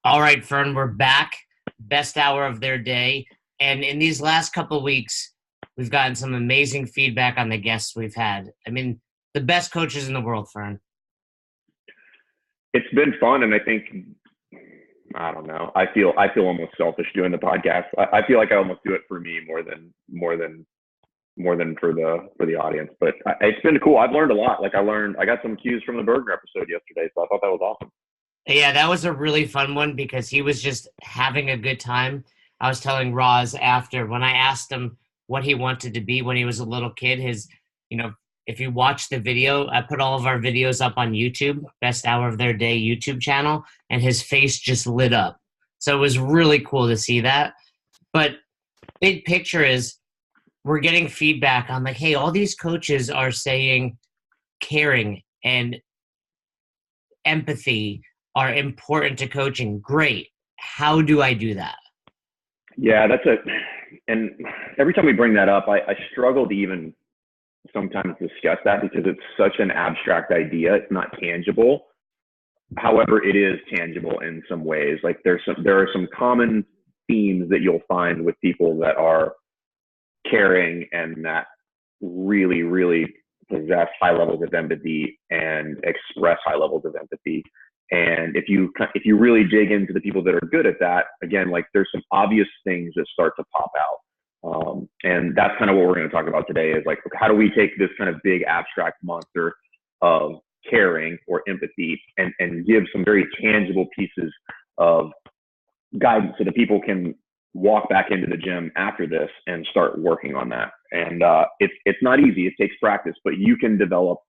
All right, Fern, we're back. Best hour of their day. And in these last couple of weeks, we've gotten some amazing feedback on the guests we've had. I mean, the best coaches in the world, Fern. It's been fun, and I think I don't know. I feel almost selfish doing the podcast. I feel like I almost do it for me more than for the audience. But it's been cool. I've learned a lot. I got some cues from the burger episode yesterday, so I thought that was awesome. Yeah, that was a really fun one because he was just having a good time. I was telling Roz after when I asked him what he wanted to be when he was a little kid, you know, if you watch the video, I put all of our videos up on YouTube, Best Hour of Their Day YouTube channel, and his face just lit up. So it was really cool to see that. But big picture is we're getting feedback on like, hey, all these coaches are saying caring and empathy are important to coaching. Great. How do I do that? Yeah, and every time we bring that up, I struggle to even sometimes discuss that because it's such an abstract idea. It's not tangible. However, it is tangible in some ways. Like there are some common themes that you'll find with people that are caring and that really, really possess high levels of empathy and express high levels of empathy. And if you really dig into the people that are good at that, again, like there's some obvious things that start to pop out. And that's kind of what we're going to talk about today is like, how do we take this kind of big abstract monster of caring or empathy and give some very tangible pieces of guidance so that people can walk back into the gym after this and start working on that. And it's not easy. It takes practice, but you can develop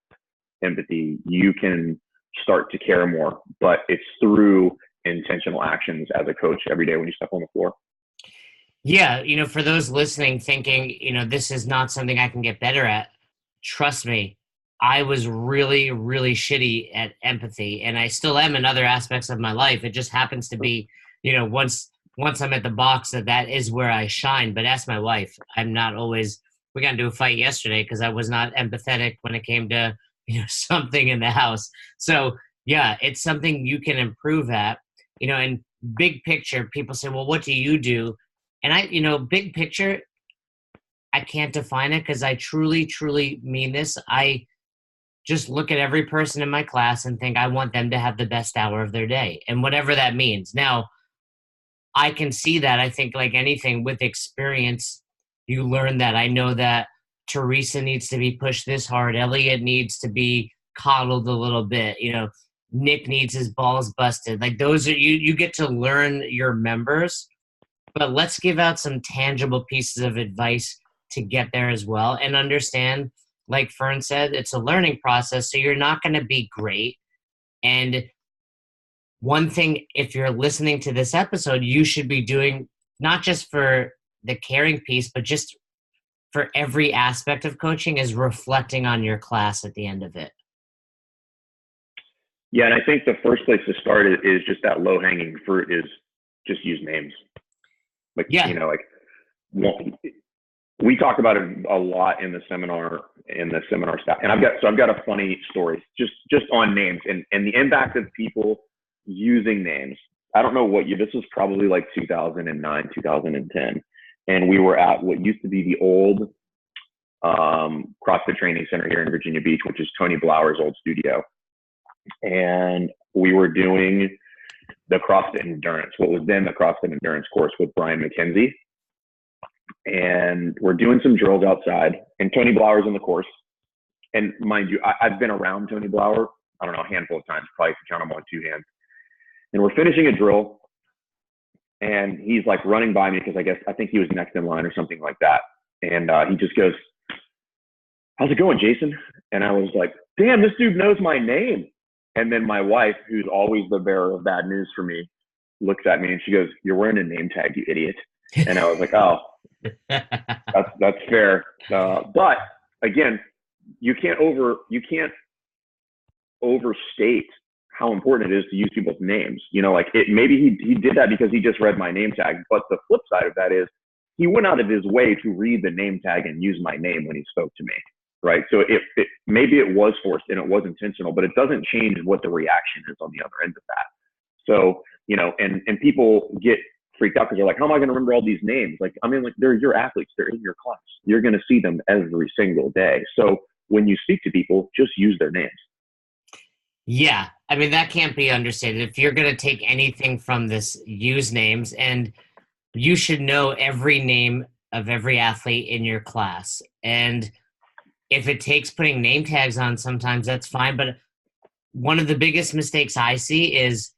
empathy. You can start to care more, but it's through intentional actions as a coach every day when you step on the floor. Yeah, for those listening thinking, this is not something I can get better at, trust me, I was really, really shitty at empathy, and I still am in other aspects of my life. It just happens to be, once I'm at the box, that is where I shine. But ask my wife. I'm not always. We got into a fight yesterday because I was not empathetic when it came to something in the house. So yeah, it's something you can improve at. And big picture, people say, well, what do you do? And big picture, I can't define it because I truly, truly mean this. I just look at every person in my class and think I want them to have the best hour of their day, and whatever that means. Now, I can see that. I think like anything with experience, you learn that. I know that Teresa needs to be pushed this hard. Elliot needs to be coddled a little bit. Nick needs his balls busted. Like those are you get to learn your members, but let's give out some tangible pieces of advice to get there as well and understand, like Fern said, it's a learning process. So you're not going to be great. And one thing, if you're listening to this episode, you should be doing not just for the caring piece, but just for every aspect of coaching is reflecting on your class at the end of it. Yeah, and I think the first place to start is just that low hanging fruit is just use names. Like, yeah. We talk about it a lot in the seminar staff. And I've got a funny story just on names and the impact of people using names. I don't know this was probably like 2009, 2010. And we were at what used to be the old CrossFit training center here in Virginia Beach, which is Tony Blauer's old studio. And we were doing the CrossFit Endurance, what was then the CrossFit Endurance course with Brian McKenzie. And we're doing some drills outside, and Tony Blauer's in the course. And mind you, I've been around Tony Blauer, I don't know, a handful of times, probably to count them on two hands. And we're finishing a drill, and he's like running by me because I think he was next in line or something like that. And he just goes, "How's it going, Jason?" And I was like, "Damn, this dude knows my name." And then my wife, who's always the bearer of bad news for me, looks at me and she goes, "You're wearing a name tag, you idiot." And I was like, "Oh, that's fair." But again, you can't overstate how important it is to use people's names. Maybe he did that because he just read my name tag. But the flip side of that is he went out of his way to read the name tag and use my name when he spoke to me. Right. So maybe it was forced and it was intentional, but it doesn't change what the reaction is on the other end of that. So, and people get freaked out because they're like, how am I going to remember all these names? Like, I mean, like, they're your athletes, they're in your class. You're going to see them every single day. So when you speak to people, just use their names. Yeah, I mean that can't be understated. If you're going to take anything from this, use names, and you should know every name of every athlete in your class. And if it takes putting name tags on, sometimes that's fine. But one of the biggest mistakes I see is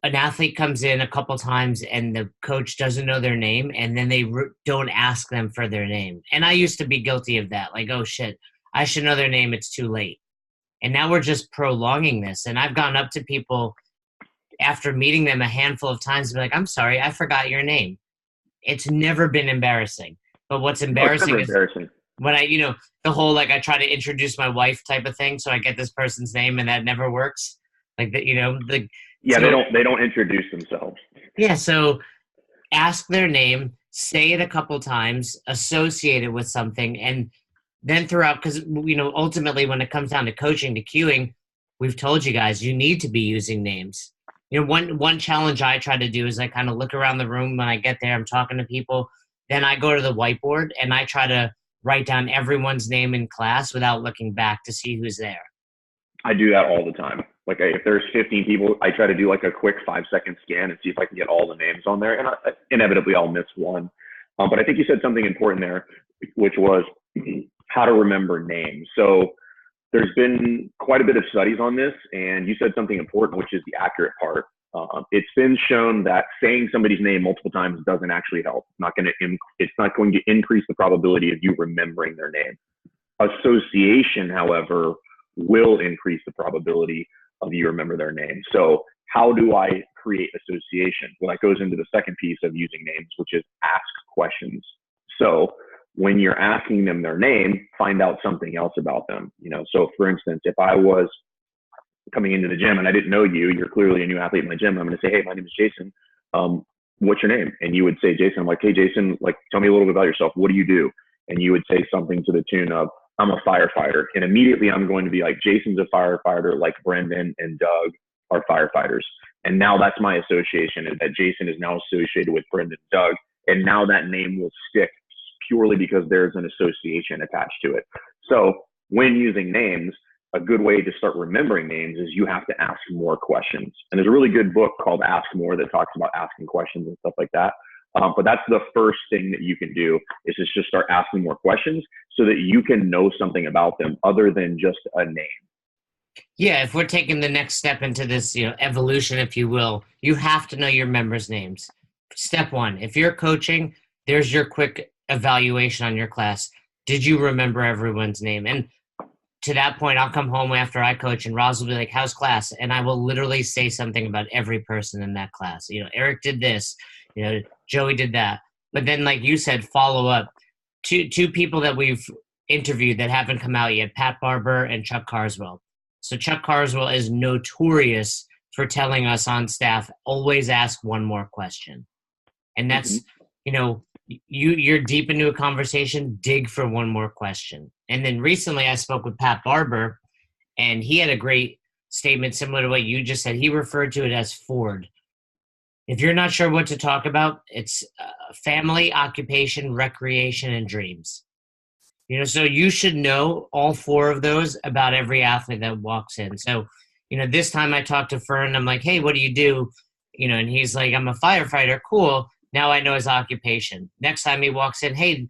an athlete comes in a couple times and the coach doesn't know their name, and then they don't ask them for their name. And I used to be guilty of that. Like, oh shit, I should know their name. It's too late. And now we're just prolonging this. And I've gone up to people after meeting them a handful of times and be like, I'm sorry, I forgot your name. It's never been embarrassing. But what's No, it's never embarrassing is embarrassing. when the whole like I try to introduce my wife type of thing, so I get this person's name and that never works. Like that, Yeah, they so don't introduce themselves. yeah, so ask their name, say it a couple times, associate it with something, and then throughout, because ultimately when it comes down to coaching, to cueing, we've told you guys you need to be using names. One challenge I try to do is I kind of look around the room when I get there, I'm talking to people, then I go to the whiteboard and I try to write down everyone's name in class without looking back to see who's there. I do that all the time. Like if there's 15 people, I try to do like a quick 5-second scan and see if I can get all the names on there. And inevitably I'll miss one. But I think you said something important there, which was how to remember names. So there's been quite a bit of studies on this, and you said something important, which is the accurate part. It's been shown that saying somebody's name multiple times doesn't actually help. It's not going to increase the probability of you remembering their name. Association, however, will increase the probability of you remember their name. So how do I create association? Well, that goes into the second piece of using names, which is ask questions. So when you're asking them their name, find out something else about them. So for instance, if I was coming into the gym and I didn't know you, you're clearly a new athlete in my gym, I'm going to say, hey, my name is Jason. What's your name? And you would say, Jason. I'm like, hey, Jason, like, tell me a little bit about yourself. What do you do? And you would say something to the tune of, I'm a firefighter. And immediately I'm going to be like, Jason's a firefighter, like Brendan and Doug are firefighters. And now that's my association, is that Jason is now associated with Brendan and Doug. And now that name will stick purely because there's an association attached to it. So when using names, a good way to start remembering names is you have to ask more questions. And there's a really good book called Ask More that talks about asking questions and stuff like that. But that's the first thing that you can do, is just start asking more questions so that you can know something about them other than just a name. Yeah, if we're taking the next step into this, evolution, if you will, you have to know your members' names. Step one, if you're coaching, there's your quick evaluation on your class. Did you remember everyone's name? And to that point, I'll come home after I coach and Roz will be like, how's class? And I will literally say something about every person in that class. Eric did this, Joey did that. But then, like you said, follow up. Two people that we've interviewed that haven't come out yet, Pat Barber and Chuck Carswell. So Chuck Carswell is notorious for telling us on staff, always ask one more question. And that's, you're deep into a conversation, dig for one more question. And then recently I spoke with Pat Barber, and he had a great statement similar to what you just said. He referred to it as Ford. If you're not sure what to talk about, it's family, occupation, recreation, and dreams. So you should know all four of those about every athlete that walks in. So, this time I talked to Fern, I'm like, hey, what do you do? And he's like, I'm a firefighter. Cool. Now I know his occupation. Next time he walks in, hey,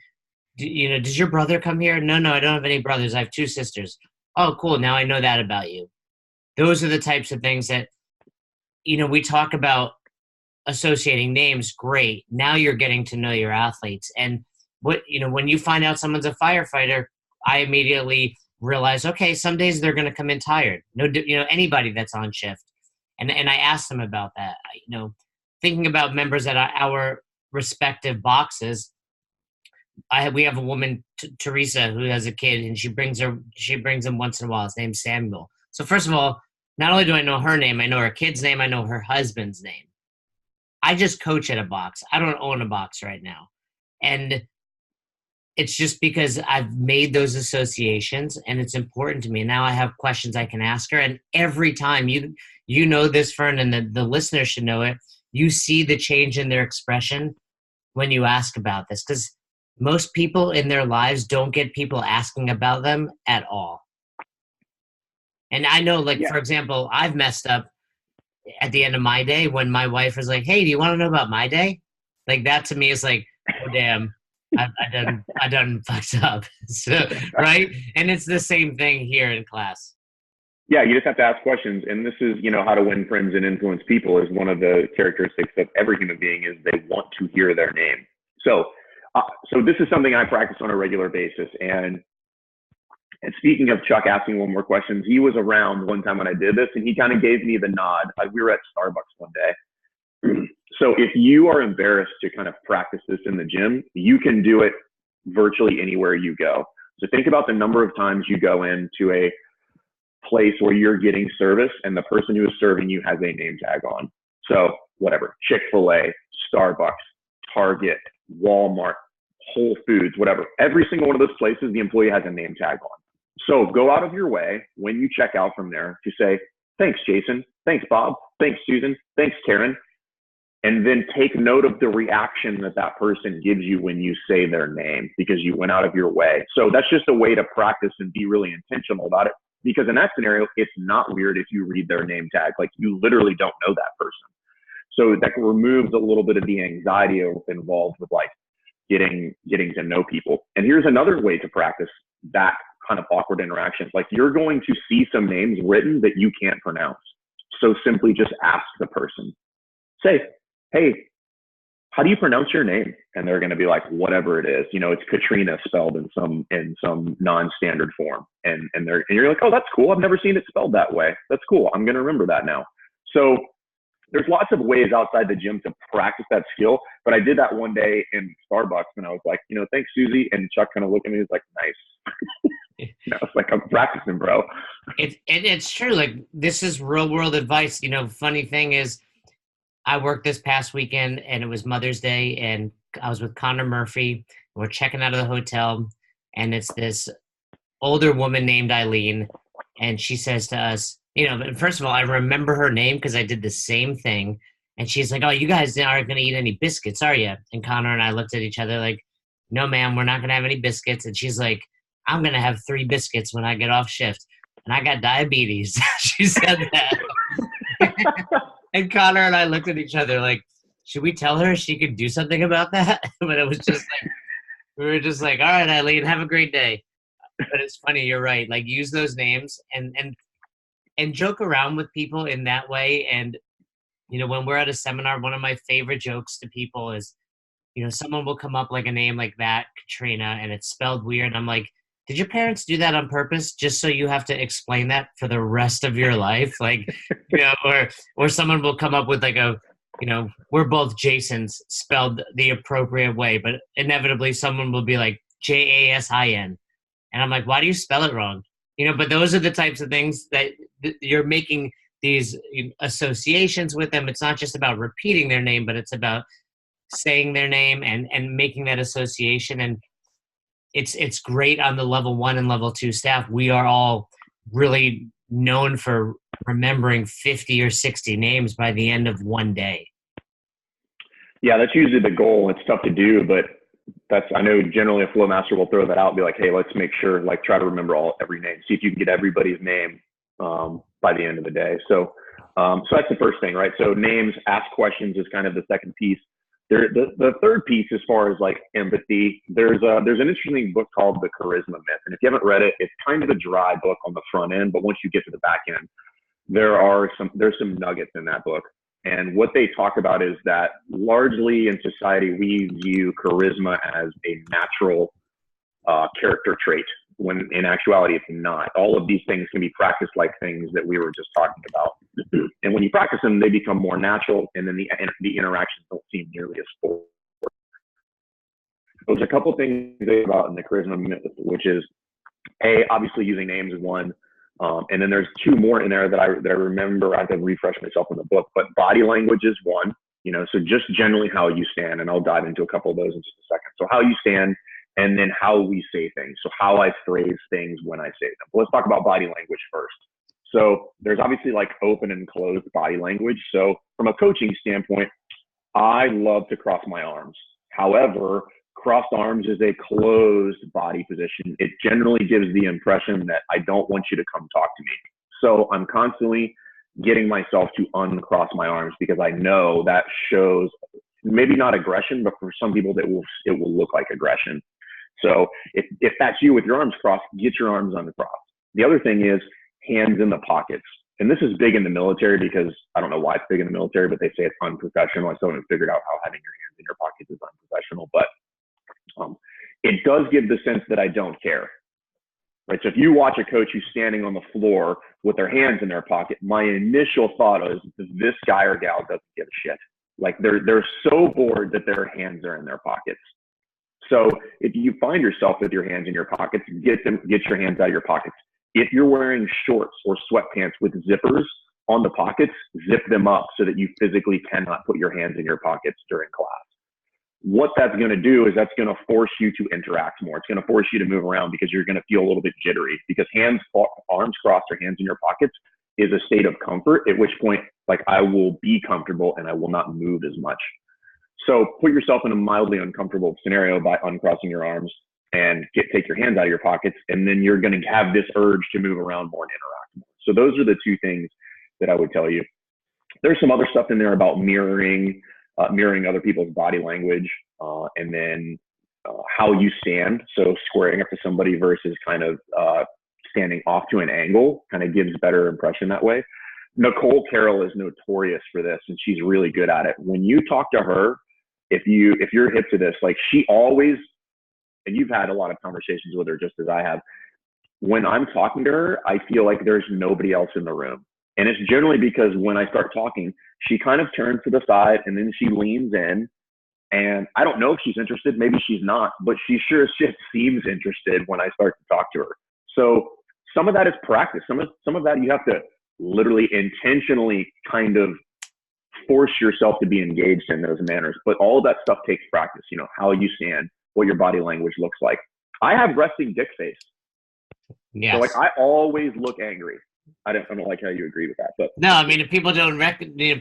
does your brother come here? No, I don't have any brothers. I have 2 sisters. Oh, cool. Now I know that about you. Those are the types of things that, we talk about associating names. Great. Now you're getting to know your athletes. And when you find out someone's a firefighter, I immediately realize, okay, some days they're going to come in tired. No, anybody that's on shift. And I asked them about that, thinking about members at our respective boxes. We have a woman, Teresa, who has a kid, and she brings him once in a while. His name's Samuel. So first of all, not only do I know her name, I know her kid's name, I know her husband's name. I just coach at a box. I don't own a box right now. And it's just because I've made those associations and it's important to me. Now I have questions I can ask her. And every time you know this, Fern, and the listener should know it. You see the change in their expression when you ask about this, because most people in their lives don't get people asking about them at all. And I know, like, Yeah. for example, I've messed up at the end of my day when my wife was like, "Hey, do you want to know about my day?" Like that to me is like, "Oh damn, I done fucked up." So right, and it's the same thing here in class. Yeah, you just have to ask questions. And this is, how to win friends and influence people is one of the characteristics of every human being is they want to hear their name. So, so this is something I practice on a regular basis. And speaking of Chuck asking one more questions, he was around one time when I did this and he kind of gave me the nod. We were at Starbucks one day. So if you are embarrassed to kind of practice this in the gym, you can do it virtually anywhere you go. So think about the number of times you go into a place where you're getting service and the person who is serving you has a name tag on. So whatever, Chick-fil-A, Starbucks, Target, Walmart, Whole Foods, whatever. Every single one of those places, the employee has a name tag on. So go out of your way when you check out from there to say, thanks, Jason. Thanks, Bob. Thanks, Susan. Thanks, Karen. And then take note of the reaction that that person gives you when you say their name because you went out of your way. So that's just a way to practice and be really intentional about it. Because in that scenario, it's not weird if you read their name tag. Like you literally don't know that person. So that removes a little bit of the anxiety involved with like getting to know people. And here's another way to practice that kind of awkward interaction. Like you're going to see some names written that you can't pronounce. So simply just ask the person. Say, hey, how do you pronounce your name? And they're going to be like, whatever it is, it's Katrina spelled in some non-standard form. And you're like, oh, that's cool. I've never seen it spelled that way. That's cool. I'm going to remember that now. So there's lots of ways outside the gym to practice that skill. But I did that one day in Starbucks and I was like, thanks, Susie. And Chuck kind of looked at me and was like, nice. It's like, I'm practicing, bro. It's true. Like this is real world advice. Funny thing is, I worked this past weekend and it was Mother's Day and I was with Connor Murphy. We're checking out of the hotel and it's this older woman named Eileen. And she says to us, first of all, I remember her name because I did the same thing. And she's like, oh, you guys aren't going to eat any biscuits, are you? And Connor and I looked at each other like, no, ma'am, we're not going to have any biscuits. And she's like, I'm going to have 3 biscuits when I get off shift. And I got diabetes. She said that. And Connor and I looked at each other like, should we tell her she could do something about that? But it was just like, we were just like, all right, Eileen, have a great day. But it's funny, you're right. Like use those names and joke around with people in that way. And, when we're at a seminar, one of my favorite jokes to people is, someone will come up like a name like that, Katrina, and it's spelled weird. I'm like, did your parents do that on purpose just so you have to explain that for the rest of your life? Like, or someone will come up with like we're both Jasons spelled the appropriate way, but inevitably someone will be like Jasin. And I'm like, why do you spell it wrong? But those are the types of things that you're making these associations with them. It's not just about repeating their name, but it's about saying their name and making that association. And it's great on the level 1 and level 2 staff. We are all really known for remembering 50 or 60 names by the end of one day. Yeah, that's usually the goal. It's tough to do, but I know generally a flow master will throw that out and be like, hey, let's make sure, like try to remember every name. See if you can get everybody's name by the end of the day. So that's the first thing, right? So names, ask questions is kind of the second piece. The third piece, as far as like empathy, there's an interesting book called The Charisma Myth. And if you haven't read it, it's kind of a dry book on the front end, but once you get to the back end, there's some nuggets in that book. And what they talk about is that largely in society, we view charisma as a natural character trait, when in actuality, it's not. All of these things can be practiced like things that we were just talking about. And when you practice them, they become more natural, and then the interactions don't seem nearly as full. There's a couple things about in the charisma myth, which is, obviously using names is one. And then there's 2 more in there that I remember. I have to refresh myself in the book, but body language is one, so just generally how you stand, and I'll dive into a couple of those in just a second. So how you stand, and then how we say things. So how I phrase things when I say them. But let's talk about body language first. So there's obviously like open and closed body language. So from a coaching standpoint, I love to cross my arms. However, crossed arms is a closed body position. It generally gives the impression that I don't want you to come talk to me. So I'm constantly getting myself to uncross my arms because I know that shows maybe not aggression, but for some people it will look like aggression. So if that's you with your arms crossed, get your arms uncrossed. The other thing is hands in the pockets. And this is big in the military because I don't know why it's big in the military, but they say it's unprofessional. I still haven't figured out how having your hands in your pockets is unprofessional, but it does give the sense that I don't care. Right. So if you watch a coach who's standing on the floor with their hands in their pocket, my initial thought is this guy or gal doesn't give a shit. Like they're so bored that their hands are in their pockets. So if you find yourself with your hands in your pockets, get your hands out of your pockets. If you're wearing shorts or sweatpants with zippers on the pockets, zip them up so that you physically cannot put your hands in your pockets during class. What that's going to do is that's going to force you to interact more. It's going to force you to move around because you're going to feel a little bit jittery because arms crossed or hands in your pockets is a state of comfort, at which point, like, I will be comfortable and I will not move as much. So put yourself in a mildly uncomfortable scenario by uncrossing your arms and take your hands out of your pockets. And then you're going to have this urge to move around more and interact more. So those are the two things that I would tell you. There's some other stuff in there about mirroring other people's body language, and then how you stand. So squaring up to somebody versus kind of standing off to an angle kind of gives better impression that way. Nicole Carroll is notorious for this, and she's really good at it. When you talk to her, if you're hip to this, like she always, and you've had a lot of conversations with her just as I have, when I'm talking to her, I feel like there's nobody else in the room. And it's generally because when I start talking, she kind of turns to the side and then she leans in. And I don't know if she's interested. Maybe she's not, but she sure as shit seems interested when I start to talk to her. So some of that is practice. Some of that you have to literally intentionally kind of force yourself to be engaged in those manners. But all of that stuff takes practice, you know, how you stand, what your body language looks like. I have resting dick face. Yes. So like I always look angry. I don't like how you agree with that, but no, I mean, if people don't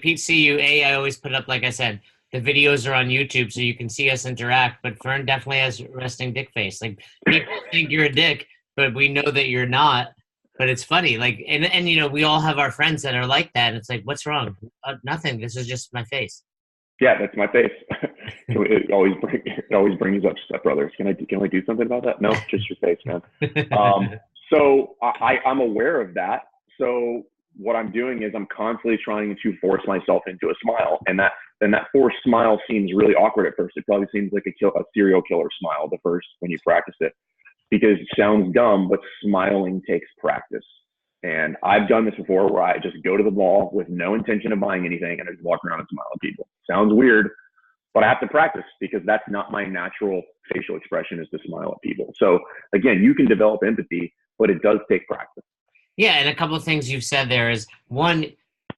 Pete, see you. I always put up, like I said, the videos are on YouTube, so you can see us interact. But Fern definitely has resting dick face. Like people think you're a dick, but we know that you're not. But it's funny, like, and you know, we all have our friends that are like that. And it's like, what's wrong? Nothing. This is just my face. Yeah, that's my face. it always brings up stepbrothers. Can I do something about that? No, just your face, man. So I'm aware of that. So what I'm doing is I'm constantly trying to force myself into a smile, and that forced smile seems really awkward at first. It probably seems like a serial killer smile the first when you practice it, because it sounds dumb, but smiling takes practice. And I've done this before where I just go to the mall with no intention of buying anything and I just walk around and smile at people. Sounds weird, but I have to practice because that's not my natural facial expression, is to smile at people. So again, you can develop empathy, but it does take practice. Yeah, and a couple of things you've said there is, one,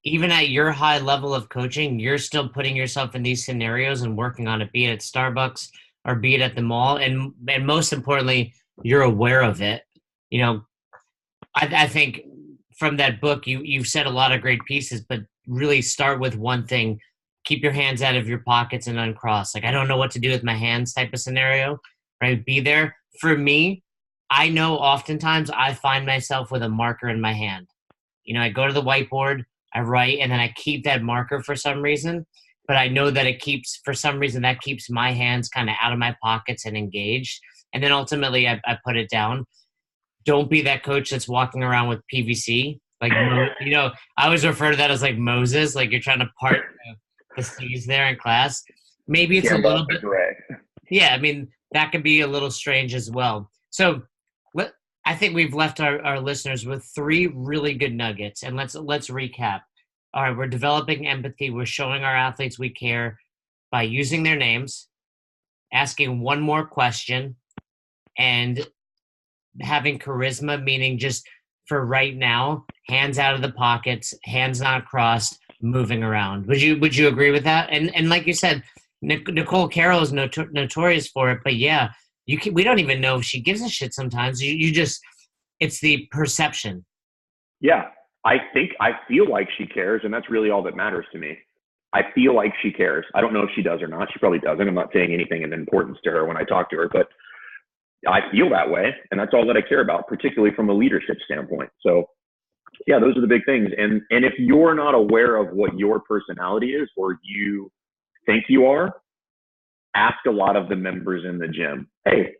even at your high level of coaching, you're still putting yourself in these scenarios and working on it, be it at Starbucks or be it at the mall. And most importantly, you're aware of it. You know, I think from that book, you've said a lot of great pieces, but really start with one thing. Keep your hands out of your pockets and uncross. Like, I don't know what to do with my hands type of scenario, right? Be there. For me, I know oftentimes I find myself with a marker in my hand. You know, I go to the whiteboard, I write, and then I keep that marker for some reason. But I know that for some reason, that keeps my hands kind of out of my pockets and engaged. And then ultimately, I put it down. Don't be that coach that's walking around with PVC. Like, you know, I always refer to that as like Moses, like you're trying to part the seas there in class. Maybe it's a little bit. Yeah, I mean, that could be a little strange as well. So I think we've left our listeners with 3 really good nuggets, and let's recap. All right, we're developing empathy. We're showing our athletes we care by using their names, asking one more question, and having charisma, meaning just for right now, hands out of the pockets, hands not crossed, moving around. Would you agree with that? And like you said, Nicole Carroll is notorious for it, but yeah, we don't even know if she gives a shit sometimes. You just, it's the perception. Yeah. I feel like she cares, and that's really all that matters to me. I feel like she cares. I don't know if she does or not. She probably doesn't. I'm not saying anything of importance to her when I talk to her, but I feel that way, and that's all that I care about, particularly from a leadership standpoint. So, yeah, those are the big things. And if you're not aware of what your personality is, or you think you are, ask a lot of the members in the gym. Hey,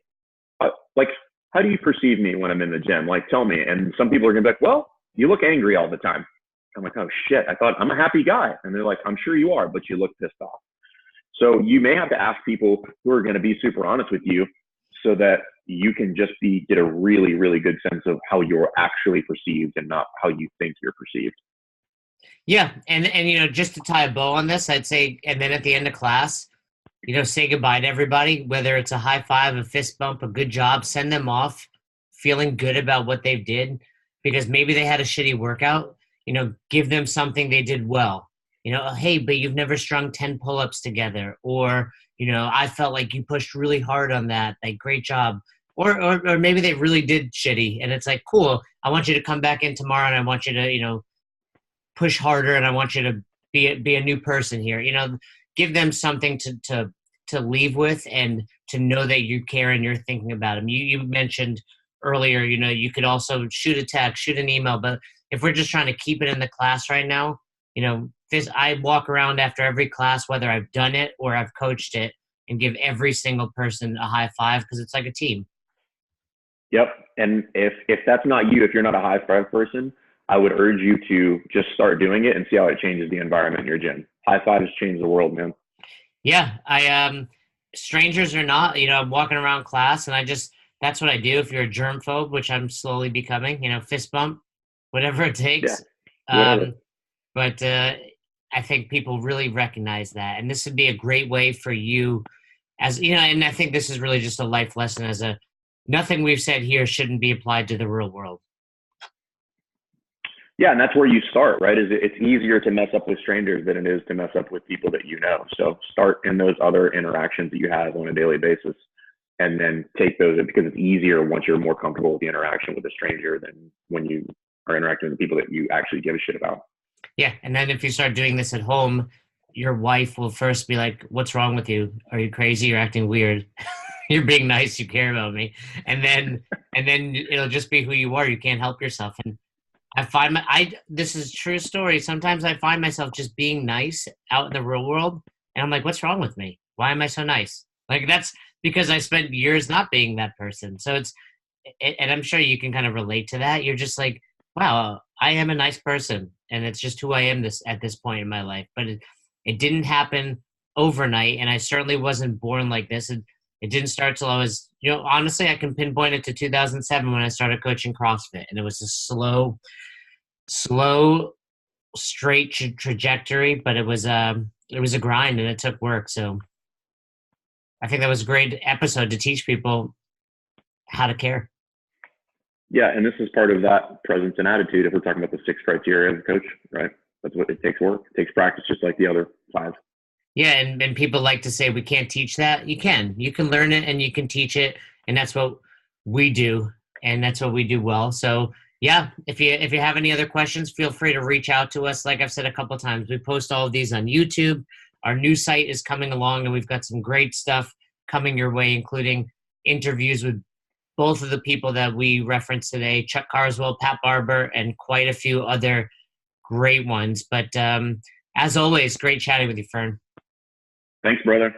like, how do you perceive me when I'm in the gym? Like, tell me. And some people are gonna be like, well, you look angry all the time. I'm like, oh shit, I thought I'm a happy guy. And they're like, I'm sure you are, but you look pissed off. So you may have to ask people who are going to be super honest with you, so that you can just get a really, really good sense of how you're actually perceived and not how you think you're perceived. Yeah, and just to tie a bow on this, I'd say, and then at the end of class, say goodbye to everybody, whether it's a high five, a fist bump, a good job, send them off feeling good about what they did, because maybe they had a shitty workout. Give them something they did well. Hey, but you've never strung 10 pull-ups together, or I felt like you pushed really hard on that. Like, great job. Or maybe they really did shitty, and it's like, cool. I want you to come back in tomorrow, and I want you to push harder, and I want you to be a new person here. Give them something to leave with, and to know that you care and you're thinking about them. You mentioned earlier, you could also shoot a text, shoot an email, but if we're just trying to keep it in the class right now, this, I walk around after every class, whether I've done it or I've coached it, and give every single person a high five, because it's like a team. Yep. And if that's not you, if you're not a high five person, I would urge you to just start doing it and see how it changes the environment in your gym. High fives change the world, man. Yeah, strangers or not, I'm walking around class, and that's what I do. If you're a germphobe, which I'm slowly becoming, fist bump, whatever it Yeah. takes. Whatever. Um, but I think people really recognize that, and this would be a great way for you, as and I think this is really just a life lesson. Nothing we've said here shouldn't be applied to the real world. Yeah, and that's where you start, right? It's easier to mess up with strangers than it is to mess up with people that you know. So start in those other interactions that you have on a daily basis, and then take those, because it's easier once you're more comfortable with the interaction with a stranger than when you are interacting with people that you actually give a shit about. Yeah, and then if you start doing this at home, your wife will first be like, "What's wrong with you? Are you crazy? You're acting weird. You're being nice. You care about me." And then it'll just be who you are. You can't help yourself. And I find this is a true story. Sometimes I find myself just being nice out in the real world, and I'm like, "What's wrong with me? Why am I so nice?" Like, that's because I spent years not being that person. So and I'm sure you can kind of relate to that. You're just like, wow, I am a nice person, and it's just who I am at this point in my life. But it didn't happen overnight, and I certainly wasn't born like this. It didn't start till I was, honestly, I can pinpoint it to 2007 when I started coaching CrossFit, and it was a slow, straight trajectory, but it was a grind, and it took work. So I think that was a great episode to teach people how to care. Yeah, and this is part of that presence and attitude. If we're talking about the 6 criteria of a coach, right? That's what it takes. Work. It takes practice, just like the other 5. Yeah, and people like to say we can't teach that. You can. You can learn it and you can teach it, and that's what we do, and that's what we do well. So yeah, if you have any other questions, feel free to reach out to us. Like I've said a couple times, we post all of these on YouTube. Our new site is coming along, and we've got some great stuff coming your way, including interviews with both of the people that we referenced today, Chuck Carswell, Pat Barber, and quite a few other great ones. But as always, great chatting with you, Fern. Thanks, brother.